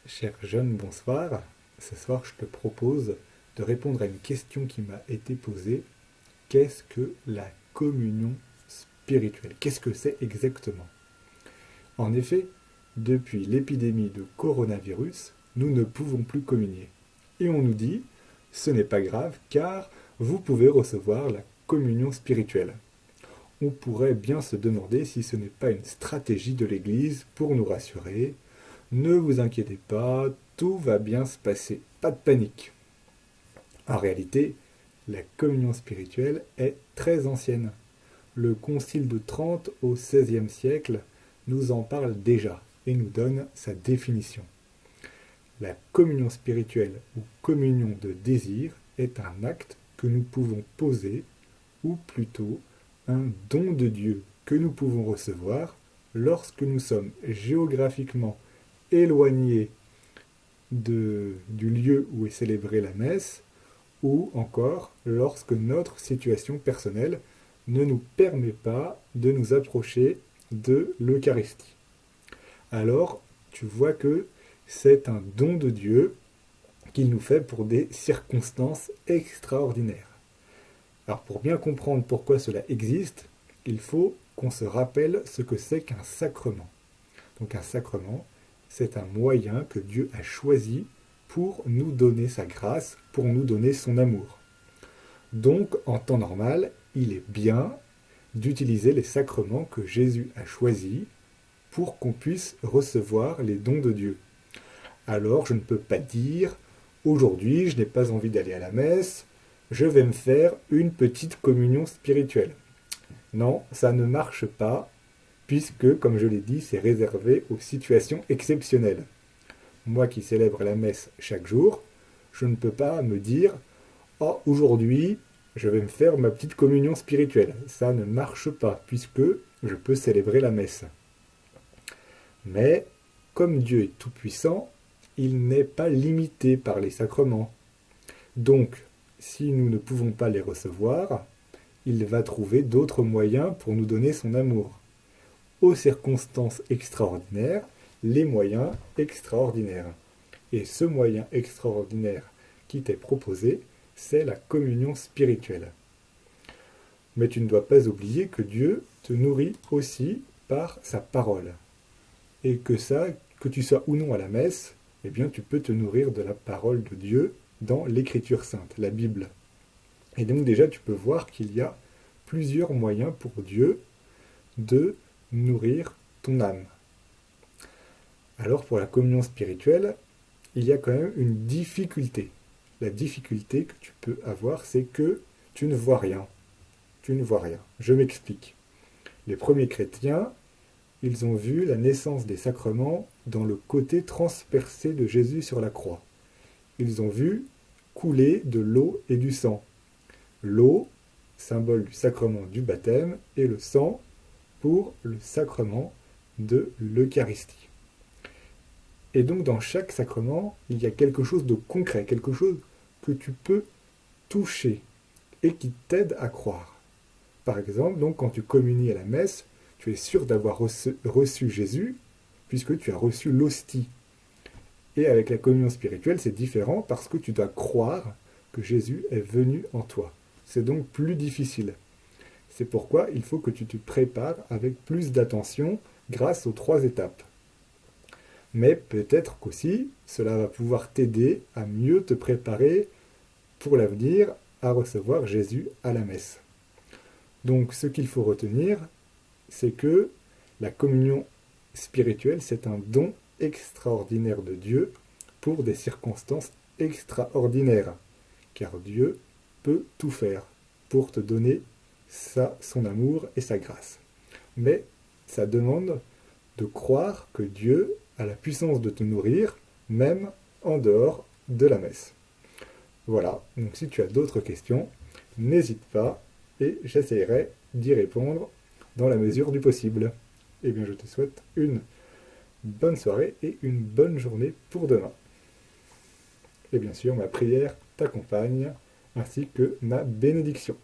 Cher jeune, bonsoir. Ce soir, je te propose de répondre à une question qui m'a été posée. Qu'est-ce que la communion spirituelle? Qu'est-ce que c'est exactement? En effet, depuis l'épidémie de coronavirus, nous ne pouvons plus communier. Et on nous dit, ce n'est pas grave car vous pouvez recevoir la communion spirituelle. On pourrait bien se demander si ce n'est pas une stratégie de l'Église pour nous rassurer. Ne vous inquiétez pas, tout va bien se passer, pas de panique. En réalité, la communion spirituelle est très ancienne. Le Concile de Trente au XVIe siècle nous en parle déjà et nous donne sa définition. La communion spirituelle ou communion de désir est un acte que nous pouvons poser, ou plutôt un don de Dieu que nous pouvons recevoir lorsque nous sommes géographiquement éloignés du lieu où est célébrée la messe, ou encore lorsque notre situation personnelle ne nous permet pas de nous approcher de l'Eucharistie. Alors, tu vois que c'est un don de Dieu qu'il nous fait pour des circonstances extraordinaires. Alors, pour bien comprendre pourquoi cela existe, il faut qu'on se rappelle ce que c'est qu'un sacrement. Donc un sacrement, c'est un moyen que Dieu a choisi pour nous donner sa grâce, pour nous donner son amour. Donc, en temps normal, il est bien d'utiliser les sacrements que Jésus a choisis pour qu'on puisse recevoir les dons de Dieu. Alors, je ne peux pas dire, aujourd'hui, je n'ai pas envie d'aller à la messe, je vais me faire une petite communion spirituelle. Non, ça ne marche pas, puisque, comme je l'ai dit, c'est réservé aux situations exceptionnelles. Moi qui célèbre la messe chaque jour, je ne peux pas me dire « Oh, aujourd'hui, je vais me faire ma petite communion spirituelle ». Ça ne marche pas, puisque je peux célébrer la messe. Mais, comme Dieu est tout-puissant, il n'est pas limité par les sacrements. Donc, si nous ne pouvons pas les recevoir, il va trouver d'autres moyens pour nous donner son amour. Aux circonstances extraordinaires, les moyens extraordinaires. Et ce moyen extraordinaire qui t'est proposé, c'est la communion spirituelle. Mais tu ne dois pas oublier que Dieu te nourrit aussi par sa parole. Et que tu sois ou non à la messe, eh bien tu peux te nourrir de la parole de Dieu dans l'Écriture sainte, la Bible. Et donc déjà tu peux voir qu'il y a plusieurs moyens pour Dieu de nourrir ton âme. Alors pour la communion spirituelle, il y a quand même une difficulté. La difficulté que tu peux avoir, c'est que tu ne vois rien. Tu ne vois rien. Je m'explique. Les premiers chrétiens, ils ont vu la naissance des sacrements dans le côté transpercé de Jésus sur la croix. Ils ont vu couler de l'eau et du sang. L'eau, symbole du sacrement du baptême, et le sang pour le sacrement de l'Eucharistie. Et donc dans chaque sacrement, il y a quelque chose de concret, quelque chose que tu peux toucher et qui t'aide à croire. Par exemple, donc quand tu communies à la messe, tu es sûr d'avoir reçu Jésus, puisque tu as reçu l'hostie. Et avec la communion spirituelle, c'est différent parce que tu dois croire que Jésus est venu en toi. C'est donc plus difficile. C'est pourquoi il faut que tu te prépares avec plus d'attention grâce aux 3 étapes. Mais peut-être qu'aussi, cela va pouvoir t'aider à mieux te préparer pour l'avenir à recevoir Jésus à la messe. Donc ce qu'il faut retenir, c'est que la communion spirituelle, c'est un don extraordinaire de Dieu pour des circonstances extraordinaires. Car Dieu peut tout faire pour te donner son amour et sa grâce. Mais ça demande de croire que Dieu a la puissance de te nourrir, même en dehors de la messe. Voilà, donc si tu as d'autres questions, n'hésite pas et j'essaierai d'y répondre dans la mesure du possible. Eh bien, je te souhaite une bonne soirée et une bonne journée pour demain. Et bien sûr, ma prière t'accompagne, ainsi que ma bénédiction.